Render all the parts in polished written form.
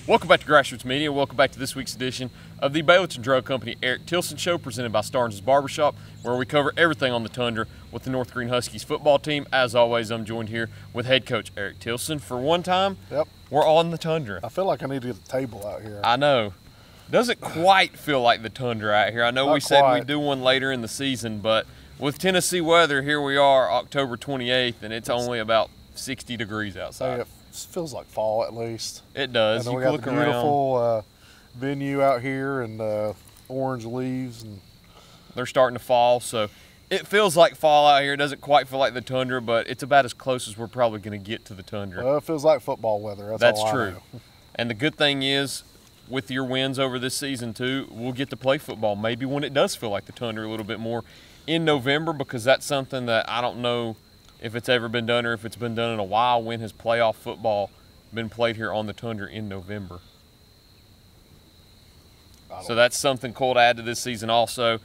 Welcome back to Grassroots Media. Welcome back to this week's edition of the Baileyton Drug Company Coach Tilson Show, presented by Starnes Barber, where we cover everything on the Tundra with the North Greene Huskies football team. As always, I'm joined here with head coach Coach Tilson. For one time, we're on the Tundra. I feel like I need to get the table out here. I know. Doesn't quite feel like the Tundra out here. I know we said we'd do one later in the season, but with Tennessee weather, here we are October 28th, and it's only about 60 degrees outside. It feels like fall at least. It does. And then you we can got look the around. beautiful venue out here and orange leaves. And they're starting to fall, so it feels like fall out here. It doesn't quite feel like the Tundra, but it's about as close as we're probably going to get to the Tundra. Well, it feels like football weather. That's all true. I know. And the good thing is, with your wins over this season too, we'll get to play football maybe when it does feel like the Tundra a little bit more in November, because that's something that I don't know if it's ever been done or if it's been done in a while. When has playoff football been played here on the Tundra in November? So that's something cool to add to this season also.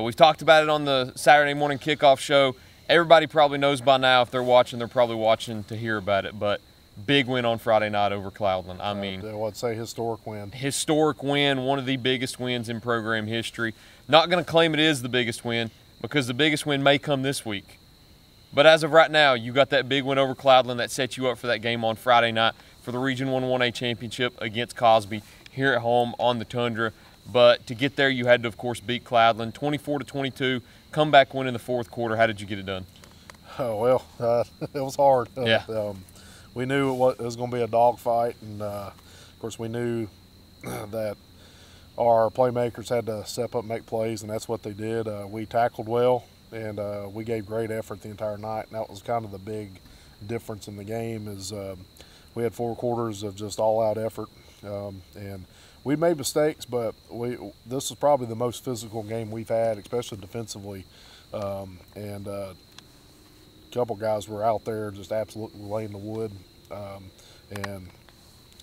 We've talked about it on the Saturday morning kickoff show. Everybody probably knows by now. If they're watching, they're probably watching to hear about it. But big win on Friday night over Cloudland. I mean, I would say historic win. Historic win, one of the biggest wins in program history. Not going to claim it is the biggest win, because the biggest win may come this week. But as of right now, you got that big win over Cloudland that set you up for that game on Friday night for the Region 1 1A championship against Cosby here at home on the Tundra. But to get there, you had to, of course, beat Cloudland 24-22, comeback win in the fourth quarter. How did you get it done? Oh, well, it was hard. Yeah. We knew it was going to be a dogfight, and, of course, we knew that our playmakers had to step up and make plays, and that's what they did. We tackled well, and we gave great effort the entire night, and that was kind of the big difference in the game. Is we had 4 quarters of just all-out effort, and we made mistakes, but this was probably the most physical game we've had, especially defensively, and a couple guys were out there just absolutely laying the wood, and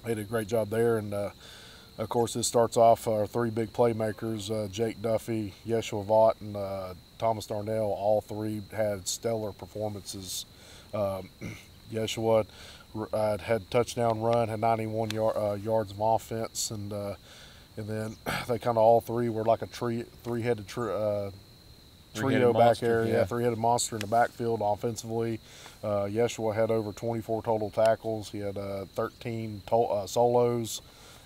they did a great job there. And of course, this starts off our 3 big playmakers, Jake Duffy, Yeshua Vaught, and Thomas Darnell. All 3 had stellar performances. Yeshua had touchdown run, had 91 yards of offense, and then they kind of all 3 were like a three-headed trio back there. Yeah, 3-headed monster in the backfield offensively. Yeshua had over 24 total tackles. He had 13 solos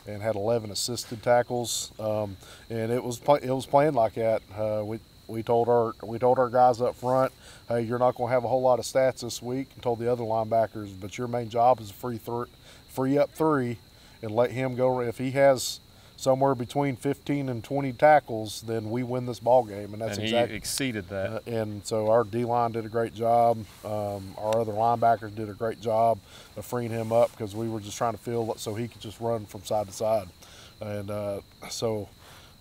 and had 11 assisted tackles, and it was playing like that. We told our guys up front, hey, you're not going to have a whole lot of stats this week, and told the other linebackers, but your main job is to free up 3 and let him go. If he has somewhere between 15 and 20 tackles, then we win this ball game, and that's exactly. He exceeded that. And so our D-line did a great job. Our other linebackers did a great job of freeing him up, because we were just trying to fill so he could just run from side to side. And so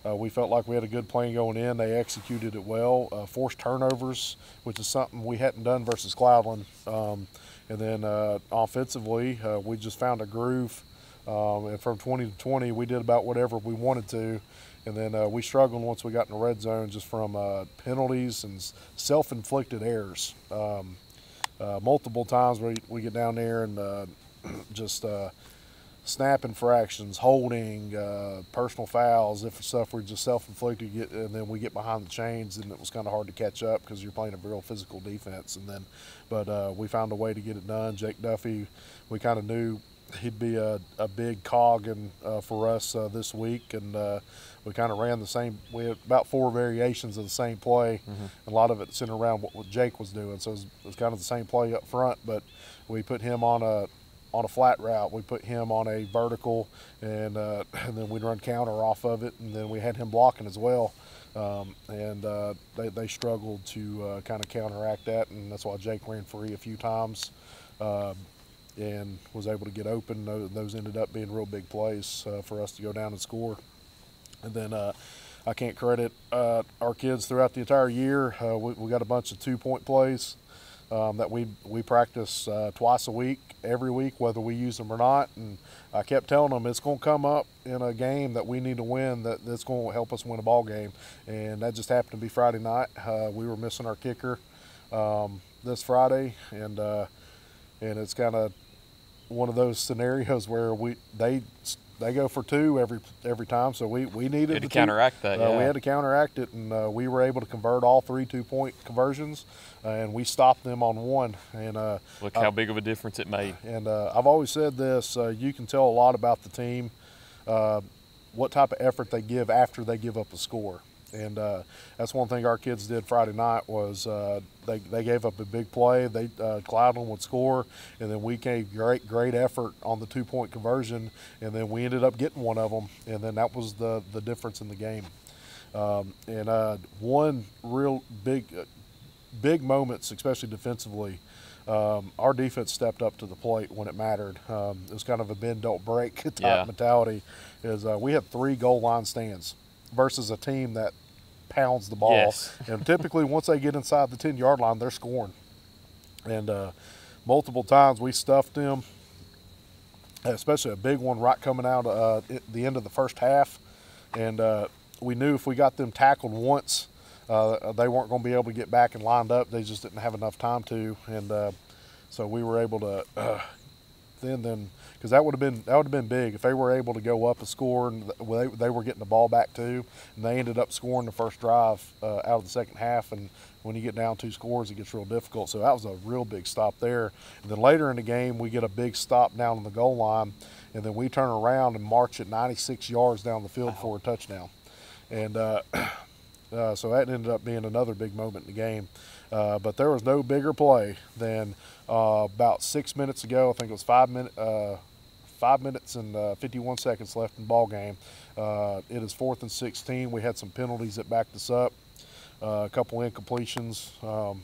we felt like we had a good plan going in. They executed it well. Forced turnovers, which is something we hadn't done versus Cloudland. And then offensively, we just found a groove. And from 20 to 20, we did about whatever we wanted to. And then we struggled once we got in the red zone, just from penalties and self-inflicted errors. Multiple times we get down there and just snap infractions, holding, personal fouls, if stuff were just self-inflicted, and then we get behind the chains, and it was kind of hard to catch up because you're playing a real physical defense. And then, but we found a way to get it done. Jake Duffy, we kind of knew he'd be a big cog for us this week, and we kind of ran the same. We had about 4 variations of the same play. A lot of it centered around what Jake was doing, so it was kind of the same play up front, but we put him on a flat route. We put him on a vertical, and then we'd run counter off of it, and then we had him blocking as well. They struggled to kind of counteract that, and that's why Jake ran free a few times and was able to get open. Those ended up being real big plays for us to go down and score. And then I can't credit our kids throughout the entire year. We got a bunch of 2-point plays that we practice twice a week, every week, whether we use them or not. And I kept telling them it's going to come up in a game that we need to win, that's going to help us win a ball game. And that just happened to be Friday night. We were missing our kicker this Friday, and it's kind of one of those scenarios where they go for two every time, so we needed to counteract that. Yeah. We had to counteract it, and we were able to convert all 3 2-point conversions, and we stopped them on one. And look how big of a difference it made. And I've always said this: you can tell a lot about the team, what type of effort they give after they give up a score. And that's one thing our kids did Friday night was they gave up a big play. Cloudland would score, and then we gave great effort on the 2-point conversion, and then we ended up getting one of them, and then that was the difference in the game. One real big moments, especially defensively, our defense stepped up to the plate when it mattered. It was kind of a bend don't break type mentality. We had 3 goal line stands versus a team that pounds the ball. Yes. And typically once they get inside the 10-yard line, they're scoring. And multiple times we stuffed them, especially a big one right coming out at the end of the first half. And we knew if we got them tackled once, they weren't going to be able to get back and lined up. They just didn't have enough time to. And so we were able to then because that would have been big if they were able to go up and score, and they were getting the ball back too, and they ended up scoring the first drive out of the second half. And when you get down 2 scores, it gets real difficult. So that was a real big stop there. And then later in the game, we get a big stop down on the goal line, and then we turn around and march it 96 yards down the field for a touchdown. And so that ended up being another big moment in the game. But there was no bigger play than about 6 minutes ago. I think it was 5 minutes and 51 seconds left in the ball game. It is 4th and 16. We had some penalties that backed us up, a couple incompletions,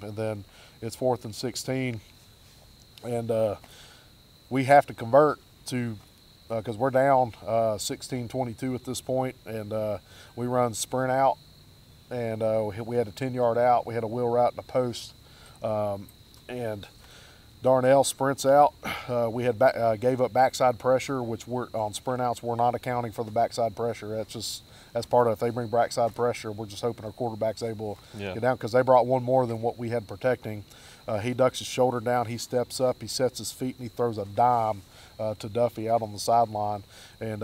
and then it's 4th and 16. And we have to convert to because we're down 16-22 at this point, and we run sprint out. And we had a 10-yard out. We had a wheel route in the post, and Darnell sprints out. We had gave up backside pressure, which on sprint outs we're not accounting for the backside pressure. That's part of it. If they bring backside pressure, we're just hoping our quarterback's able to get down, because they brought one more than what we had protecting. He ducks his shoulder down. He steps up. He sets his feet, and he throws a dime to Duffy out on the sideline, and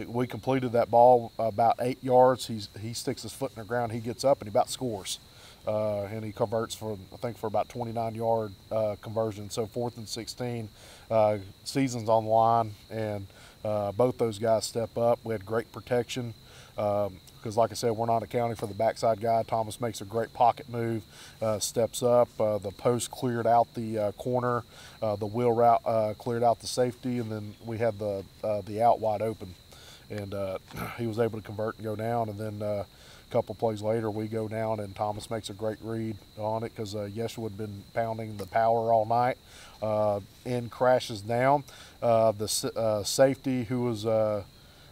we completed that ball about 8 yards. He sticks his foot in the ground. He gets up and he about scores, and he converts for about 29-yard conversion. So 4th and 16, season's on the line, and both those guys step up. We had great protection. Because like I said, we're not accounting for the backside guy. Thomas makes a great pocket move, steps up. The post cleared out the corner. The wheel route cleared out the safety, and then we had the out wide open. And he was able to convert and go down. And then a couple plays later, we go down, and Thomas makes a great read on it because Yeshua had been pounding the power all night. End crashes down. The safety who was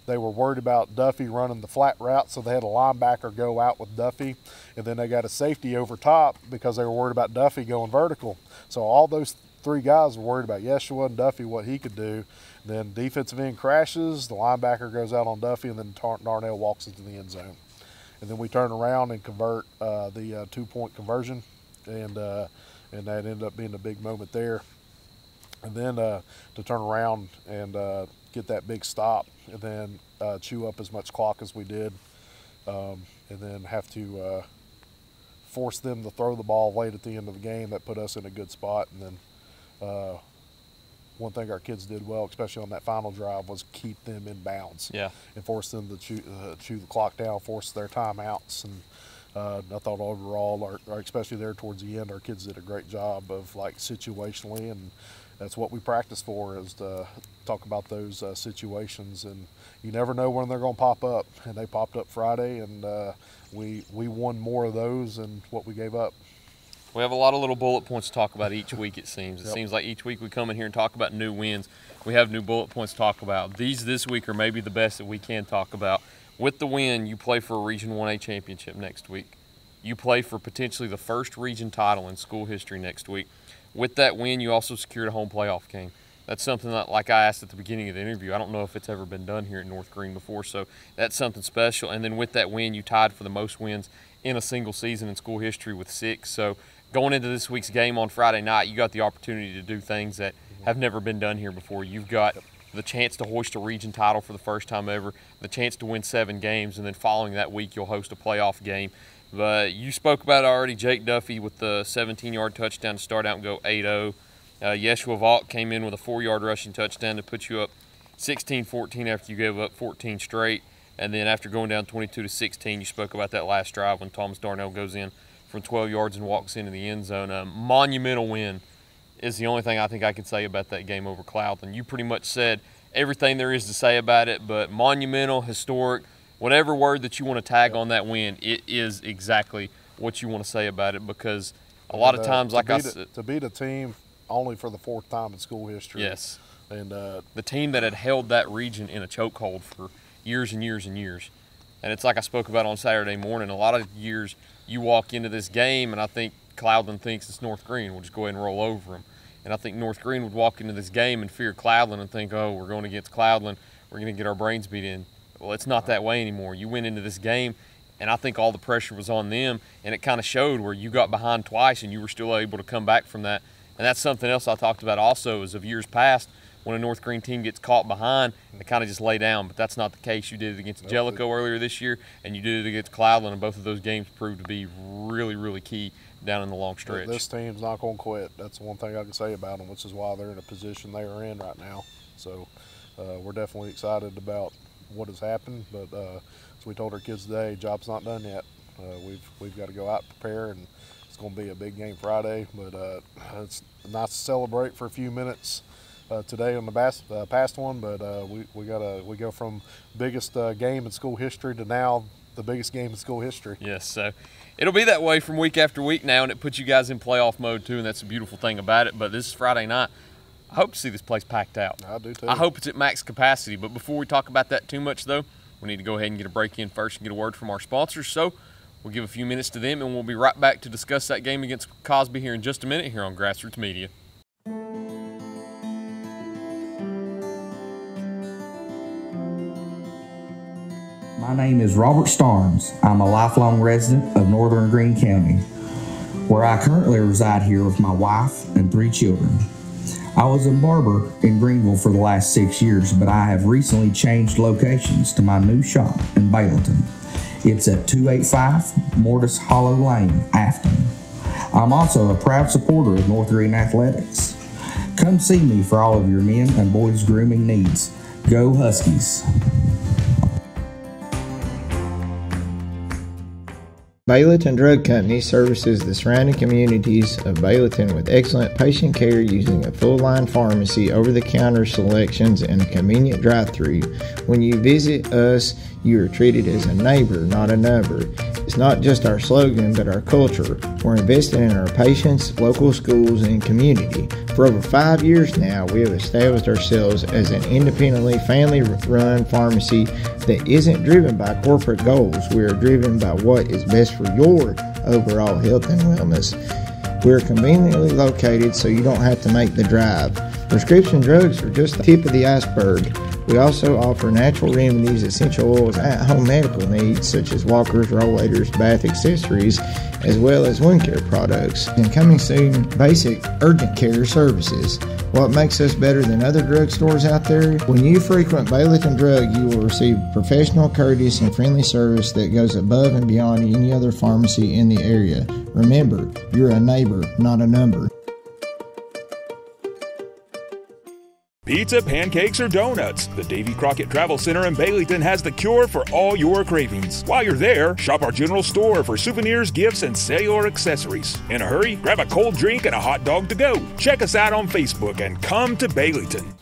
they were worried about Duffy running the flat route, so they had a linebacker go out with Duffy, and then they got a safety over top because they were worried about Duffy going vertical. So all those 3 guys were worried about Yeshua and Duffy, what he could do. Then defensive end crashes, the linebacker goes out on Duffy, and then Darnell walks into the end zone. And then we turn around and convert the 2-point conversion, and that ended up being a big moment there. And then to turn around and get that big stop, and then chew up as much clock as we did, and then have to force them to throw the ball late at the end of the game. That put us in a good spot. And then one thing our kids did well, especially on that final drive, was keep them in bounds. Yeah. And force them to chew the clock down, force their timeouts. And I thought overall, especially there towards the end, our kids did a great job of situationally, and that's what we practice for, is to talk about those situations. And you never know when they're going to pop up, and they popped up Friday, and we won more of those than what we gave up. We have a lot of little bullet points to talk about each week, it seems. It seems like each week we come in here and talk about new wins. We have new bullet points to talk about. These this week are maybe the best that we can talk about. With the win, you play for a Region 1A championship next week. You play for potentially the first region title in school history next week. With that win, you also secured a home playoff game. That's something that, like I asked at the beginning of the interview, I don't know if it's ever been done here at North Greene before, so that's something special. And then with that win, you tied for the most wins in a single season in school history with 6. So going into this week's game on Friday night, you got the opportunity to do things that have never been done here before. You've got the chance to hoist a region title for the first time ever, the chance to win 7 games, and then following that week you'll host a playoff game. But you spoke about it already. Jake Duffy with the 17-yard touchdown to start out and go 8-0. Yeshua Vaught came in with a 4-yard rushing touchdown to put you up 16-14 after you gave up 14 straight. And then after going down 22-16, you spoke about that last drive when Thomas Darnell goes in from 12 yards and walks into the end zone. A monumental win is the only thing I think I can say about that game over Cloudland. You pretty much said everything there is to say about it, but monumental, historic, whatever word that you want to tag on that win, it is exactly what you want to say about it, because a lot of times, like I said, to beat a team only for the 4th time in school history. Yes. And the team that had held that region in a chokehold for years and years and years. And it's like I spoke about on Saturday morning, a lot of years you walk into this game and I think Cloudland thinks it's North Greene. We'll just go ahead and roll over them. And I think North Greene would walk into this game and fear Cloudland and think, oh, we're going against Cloudland, we're going to get our brains beat in. Well, it's not that way anymore. You went into this game, and I think all the pressure was on them, and it kind of showed where you got behind twice and you were still able to come back from that. And that's something else I talked about also is of years past, when a North Greene team gets caught behind, they kind of just lay down. But that's not the case. You did it against Jellicoe earlier this year, and you did it against Cloudland, and both of those games proved to be really, really key down in the long stretch. This team's not going to quit. That's the one thing I can say about them, which is why they're in a position they are in right now. So we're definitely excited about what has happened. But as we told our kids today, job's not done yet. We've got to go out and prepare, and it's going to be a big game Friday. But it's nice to celebrate for a few minutes today on the past one. But we go from biggest game in school history to now the biggest game in school history. Yes, so it'll be that way from week after week now, and it puts you guys in playoff mode too, and that's the beautiful thing about it. But this is Friday night. I hope to see this place packed out. I do too. I hope it's at max capacity. But before we talk about that too much, though, we need to go ahead and get a break in first and get a word from our sponsors. So we'll give a few minutes to them, and we'll be right back to discuss that game against Cosby here in just a minute here on Grassroots Media. My name is Robert Starnes. I'm a lifelong resident of North Greene County, where I currently reside here with my wife and 3 children. I was a barber in Greenville for the last 6 years, but I have recently changed locations to my new shop in Baileyton. It's at 285 Mortis Hollow Lane, Afton. I'm also a proud supporter of North Greene Athletics. Come see me for all of your men and boys grooming needs. Go Huskies! Baileyton Drug Company services the surrounding communities of Baileyton with excellent patient care using a full-line pharmacy, over-the-counter selections, and a convenient drive-thru. When you visit us, you are treated as a neighbor, not a number. It's not just our slogan, but our culture. We're investing in our patients, local schools, and community. For over 5 years now, we have established ourselves as an independently family-run pharmacy that isn't driven by corporate goals. We are driven by what is best for your overall health and wellness. We're conveniently located so you don't have to make the drive. Prescription drugs are just the tip of the iceberg. We also offer natural remedies, essential oils, at-home medical needs such as walkers, rollators, bath accessories, as well as wound care products. And coming soon, basic urgent care services. What makes us better than other drugstores out there? When you frequent Baileyton Drug, you will receive professional, courteous, and friendly service that goes above and beyond any other pharmacy in the area. Remember, you're a neighbor, not a number. Pizza, pancakes, or donuts. The Davy Crockett Travel Center in Baileyton has the cure for all your cravings. While you're there, shop our general store for souvenirs, gifts, and cellular accessories. In a hurry, grab a cold drink and a hot dog to go. Check us out on Facebook and come to Baileyton.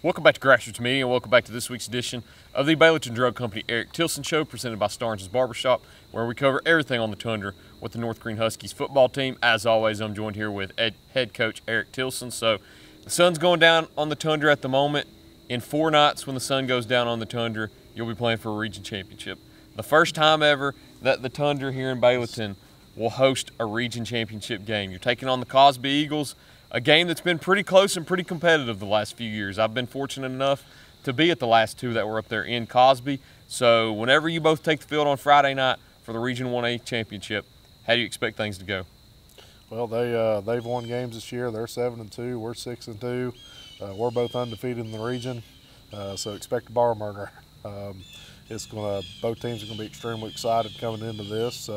Welcome back to Grassroots Media, and welcome back to this week's edition of the Baileyton Drug Company Eric Tilson Show, presented by Starnes Barber, where we cover everything on the Tundra with the North Greene Huskies football team. As always, I'm joined here with head coach Eric Tilson. So the sun's going down on the Tundra at the moment. In 4 nights, when the sun goes down on the Tundra, you'll be playing for a region championship. The first time ever that the Tundra here in Baileyton will host a region championship game. You're taking on the Cosby Eagles, a game that's been pretty close and pretty competitive the last few years. I've been fortunate enough to be at the last 2 that were up there in Cosby. So whenever you both take the field on Friday night for the Region 1A championship, how do you expect things to go? Well, they've won games this year. They're 7-2. We're 6-2. We're both undefeated in the region, so expect a bar murder. Both teams are gonna be extremely excited coming into this.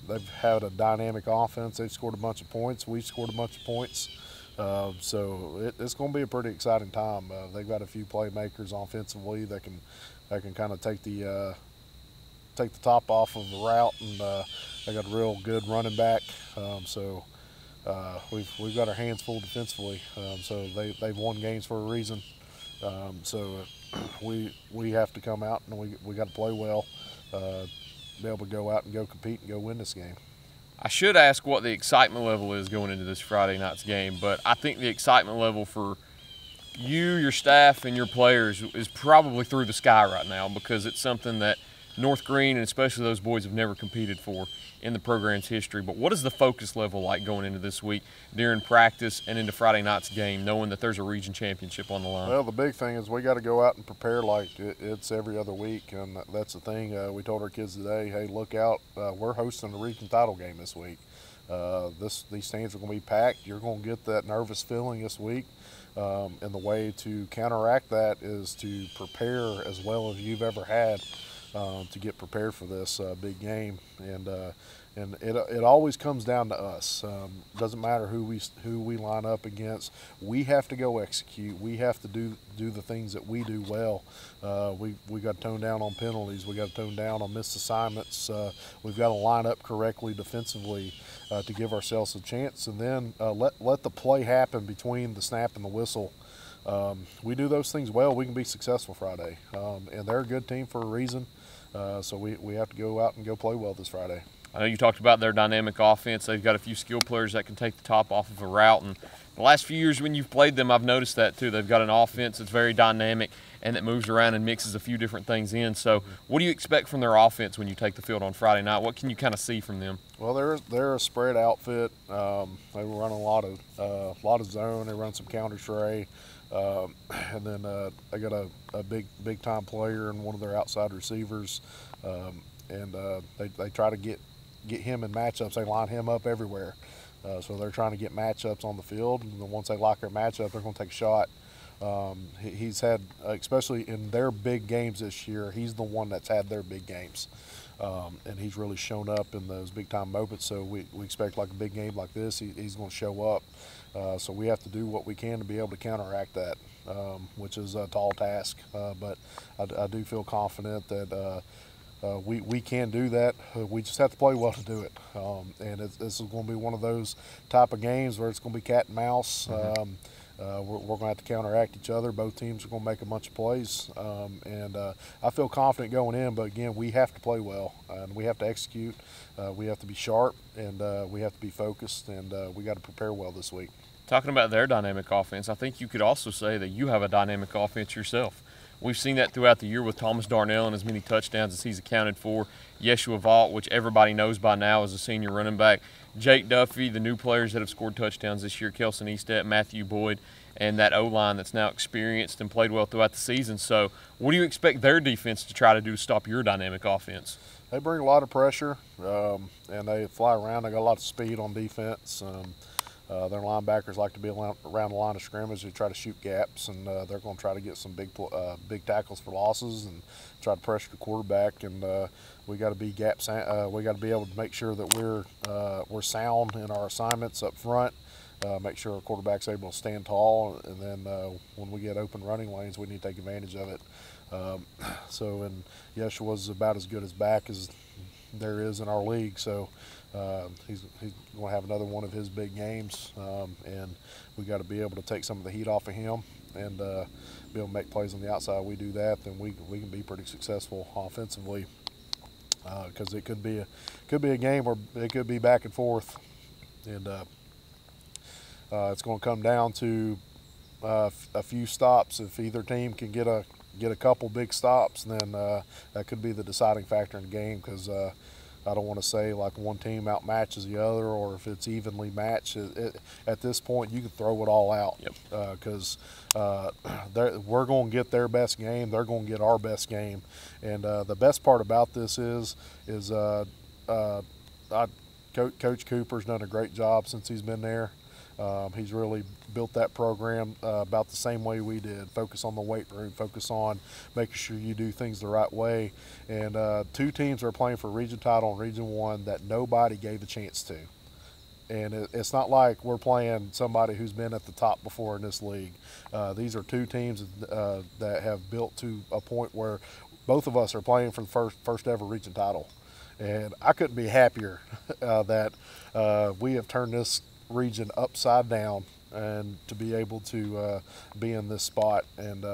They've had a dynamic offense. They've scored a bunch of points. We've scored a bunch of points. So it's going to be a pretty exciting time. They've got a few playmakers offensively that can kind of take the top off of the route, and they got a real good running back. We've got our hands full defensively. So they've won games for a reason. We have to come out and we got to play well, be able to go out and go compete and go win this game. I should ask what the excitement level is going into this Friday night's game, but I think the excitement level for you, your staff, and your players is probably through the sky right now, because it's something that North Greene and especially those boys have never competed for in the program's history. But what is the focus level like going into this week during practice and into Friday night's game, knowing that there's a region championship on the line? Well, the big thing is we got to go out and prepare like it's every other week, and that's the thing. We told our kids today, hey, look out, we're hosting the region title game this week. These stands are going to be packed. You're going to get that nervous feeling this week, and the way to counteract that is to prepare as well as you've ever had to get prepared for this big game. And it always comes down to us. Doesn't matter who we line up against. We have to go execute. We have to do the things that we do well. We got to tone down on penalties. We got to tone down on missed assignments. We've got to line up correctly defensively to give ourselves a chance, and then let the play happen between the snap and the whistle. We do those things well, we can be successful Friday. And they're a good team for a reason. So we have to go out and go play well this Friday. I know you talked about their dynamic offense. They've got a few skill players that can take the top off of a route. And the last few years when you've played them, I've noticed that too. They've got an offense that's very dynamic and that moves around and mixes a few different things in. So what do you expect from their offense when you take the field on Friday night? What can you kind of see from them? Well, they're a spread outfit. They run a lot of zone. They run some counter tray. And then they got a big time player and one of their outside receivers, and they try to get him in matchups. They line him up everywhere, so they're trying to get matchups on the field. And then once they lock their matchup, they're going to take a shot. He's had, especially in their big games this year, he's the one that's had their big games, and he's really shown up in those big time moments. So we expect like a big game like this, he's going to show up. So we have to do what we can to be able to counteract that, which is a tall task. But I do feel confident that we can do that. We just have to play well to do it. And this is going to be one of those type of games where it's going to be cat and mouse. Mm-hmm. We're going to have to counteract each other. Both teams are going to make a bunch of plays. And I feel confident going in, but again, we have to play well, and we have to execute. We have to be sharp, and we have to be focused, and we got to prepare well this week. Talking about their dynamic offense, I think you could also say that you have a dynamic offense yourself. We've seen that throughout the year with Thomas Darnell and as many touchdowns as he's accounted for. Yeshua Vaught, which everybody knows by now as a senior running back. Jake Duffy, the new players that have scored touchdowns this year, Kelson Eastet, Matthew Boyd, and that O-line that's now experienced and played well throughout the season. So what do you expect their defense to try to do to stop your dynamic offense? They bring a lot of pressure, and they fly around. They got a lot of speed on defense. Their linebackers like to be around the line of scrimmage. They try to shoot gaps, and they're going to try to get some big tackles for losses and try to pressure the quarterback. And we got to be we got to be able to make sure that we're sound in our assignments up front. Make sure our quarterback's able to stand tall, and then when we get open running lanes, we need to take advantage of it. And Yeshua's about as good as back as there is in our league, so he's going to have another one of his big games, and we got to be able to take some of the heat off of him and be able to make plays on the outside. We do that, then we can be pretty successful offensively, because it could be a game where it could be back and forth, and it's going to come down to a few stops. If either team can get a couple big stops, then that could be the deciding factor in the game, because I don't want to say like one team outmatches the other, or if it's evenly matched. At this point, you can throw it all out, because we're going to get their best game. They're going to get our best game. And the best part about this is Coach Cooper's done a great job since he's been there. He's really built that program about the same way we did. Focus on the weight room, focus on making sure you do things the right way. And 2 teams are playing for region title in Region 1 that nobody gave a chance to. And it's not like we're playing somebody who's been at the top before in this league. These are 2 teams that have built to a point where both of us are playing for the first ever region title. And I couldn't be happier that we have turned this region upside down and to be able to be in this spot. And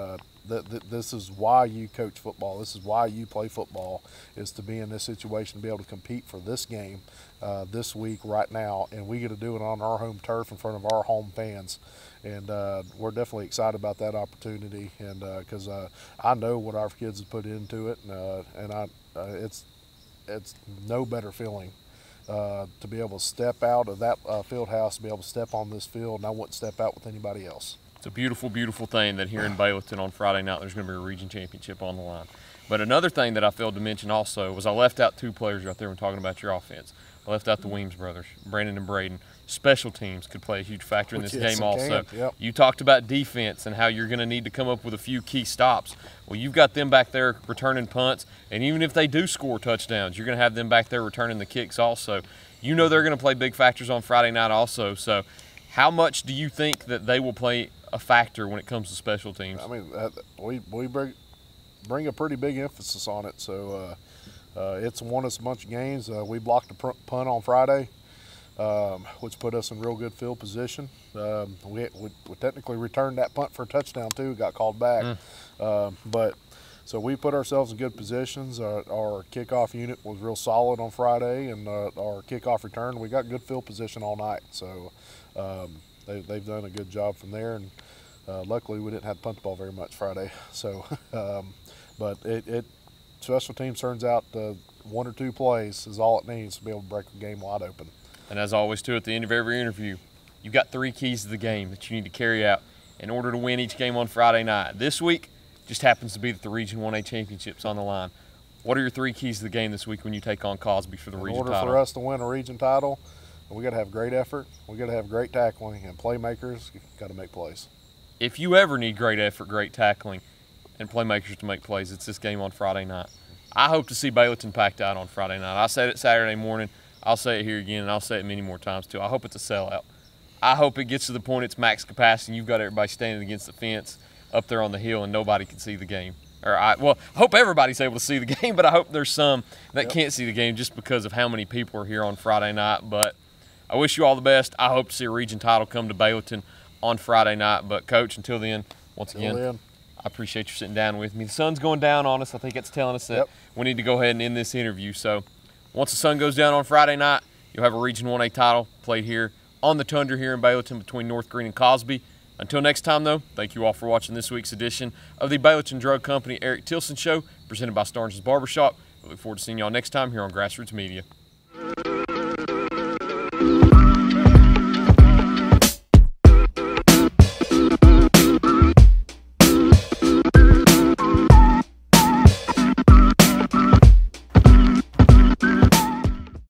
this is why you coach football. This is why you play football, is to be in this situation, to be able to compete for this game this week right now. And we get to do it on our home turf in front of our home fans. And we're definitely excited about that opportunity. And because I know what our kids have put into it, and it's no better feeling to be able to step out of that field house, to be able to step on this field, and I wouldn't step out with anybody else. It's a beautiful, beautiful thing that here in Baileyton on Friday night there's going to be a region championship on the line. But another thing that I failed to mention also was I left out 2 players right there when talking about your offense. I left out the Weems brothers, Brandon and Braden. Special teams could play a huge factor in this game also. Yep. You talked about defense and how you're going to need to come up with a few key stops. Well, you've got them back there returning punts, and even if they do score touchdowns, you're going to have them back there returning the kicks also. You know they're going to play big factors on Friday night also. So how much do you think that they will play a factor when it comes to special teams? I mean, we bring a pretty big emphasis on it. So it's won us a bunch of games. We blocked a punt on Friday, which put us in real good field position. We technically returned that punt for a touchdown too. Got called back, but so we put ourselves in good positions. Our kickoff unit was real solid on Friday, and our kickoff return, we got good field position all night. So they've done a good job from there, and luckily we didn't have to punt the ball very much Friday. So, but special teams turns out 1 or 2 plays is all it needs to be able to break a game wide open. And as always, too, at the end of every interview, you've got 3 keys to the game that you need to carry out in order to win each game on Friday night. This week just happens to be that the Region 1A Championship's on the line. What are your 3 keys to the game this week when you take on Cosby for the region title? In order for us to win a region title, we got to have great effort, we got to have great tackling, and playmakers got to make plays. If you ever need great effort, great tackling, and playmakers to make plays, it's this game on Friday night. I hope to see Baileyton packed out on Friday night. I said it Saturday morning. I'll say it here again, and I'll say it many more times too. I hope it's a sellout. I hope it gets to the point it's max capacity and you've got everybody standing against the fence up there on the hill and nobody can see the game. I hope everybody's able to see the game, but I hope there's some that can't see the game just because of how many people are here on Friday night. But I wish you all the best. I hope to see a region title come to Baileyton on Friday night. But, Coach, until then, once again, I appreciate you sitting down with me. The sun's going down on us. I think it's telling us that we need to go ahead and end this interview. So once the sun goes down on Friday night, you'll have a Region 1A title played here on the Tundra here in Baileyton between North Greene and Cosby. Until next time, though, thank you all for watching this week's edition of the Baileyton Drug Company Eric Tilson Show, presented by Starnes Barber. We look forward to seeing y'all next time here on Grassroots Media.